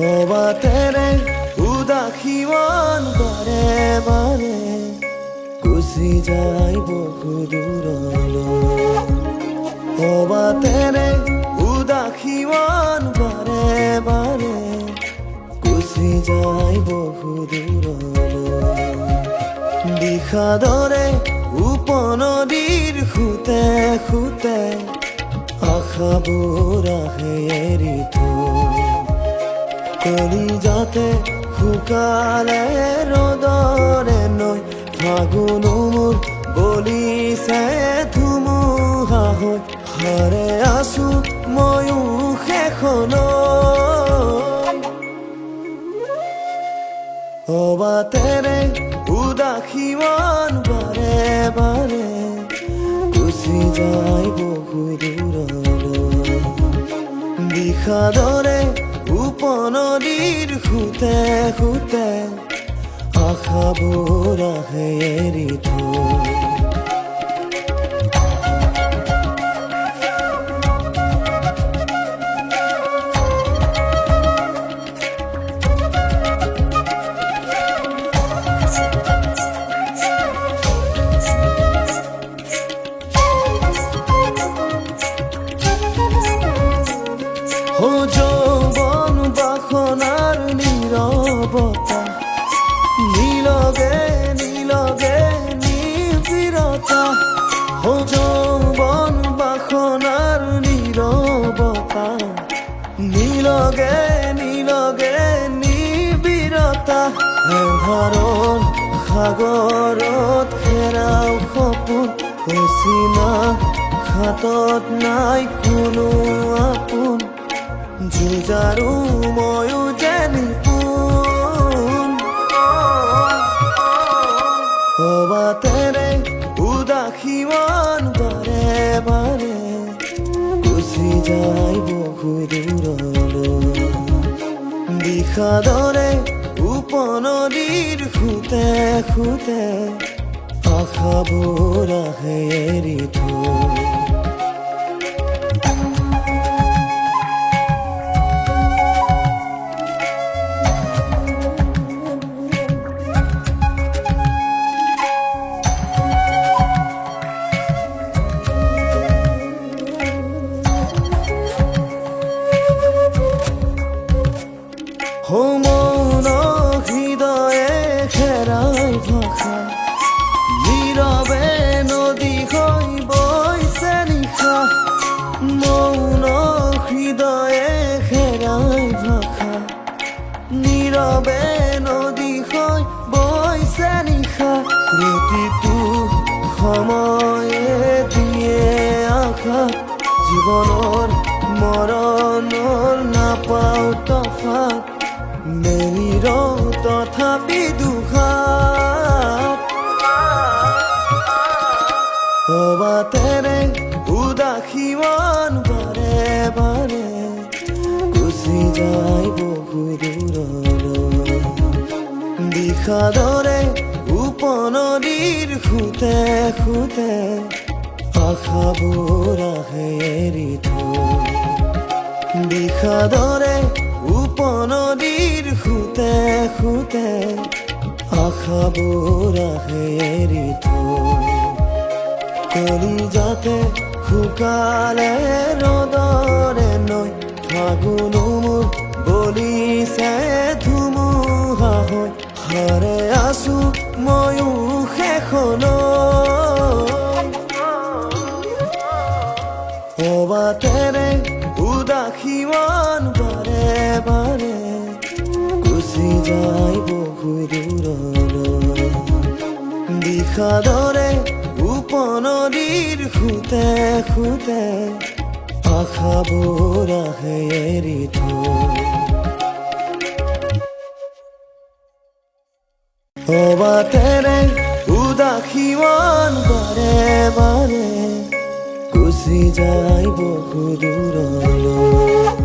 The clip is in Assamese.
হবা তেৰে উদাসী মন বাৰে বাৰে গুচি যায় বহু দূৰলৈ হবা তেৰে উদাসী মন বাৰে বাৰে গুচি যায় বহু দূৰলৈ বিষাদৰে উপনদীৰ খুঁতে খুঁতে আশাবোৰ আহে এৰি থৈ কলিজাতে শুকালে ৰ'দৰে নৈ ফাগুন মোৰ বলিছে ধুমুহা হৈ হাৰে আছো ময়ো শেষলৈ হবা তেৰে উদাসী মন বাৰে বাৰে গুচি যায় বহু দূৰলৈ বিষাদৰে উপনদীৰ খুঁতে খুঁতে আশাবোৰ আহে এৰি থৈ যৌৱন বাসনাৰ নীৰৱতা নীলগে নীলগে নিবিৰতা যৌৱন বাসনাৰ নীৰৱতা নীলগে নীলগে নিবিৰতা এন্ধাৰৰ সাগৰত হেৰাও সপোন অচিনা ঘাটত নাই কোনো আপোন যুঁজাৰু ময়ো যেন পোন হবা তেৰে উদাসী মন বাৰে বাৰে গুচি যায় বহু দূৰলৈ বিষাদৰে উপনদীৰ খুঁতে খুঁতে আশাবোৰ আহে এৰি থৈ মৌন হৃদয়ে হেৰাই ভাষা নীৰৱে নদী হৈ বৈছে নিশা মৌন হৃদয়ে হেৰাই ভাষা নীৰৱে নদী হৈ বৈছে নিশা প্ৰতিটো সময়ে দিয়ে আশা জীৱনৰ মৰণৰ নাপাওঁ তফাত মেৰিৰ তথাপি দুখাত হবা তেৰে উদাসী মন বাৰে বাৰে গুচি যায় বহু দূৰলৈ বিষাদৰে উপনদীৰ খুঁতে খুঁতে আশাবোৰ আহে এৰি থৈ বিষাদৰে উপনদীৰ খুঁতে খুঁতে আশাবোৰ আহে এৰি থৈ কলিজাতে শুকালে ৰ'দৰে নৈ ফাগুন মোৰ বলিছে ধুমুহা হৈ হাৰে আছো ময়ো শেষলৈ হবা তেৰে উদাসী মন বাৰে বাৰে গুচি যায় বহু দূৰলৈ বিষাদৰে উপনদীৰ খুঁতে খুঁতে আশাবোৰ আহে এৰি থৈ হবা তেৰে উদাসী মন বাৰে বাৰে গুচি যায় বহু দূৰলৈ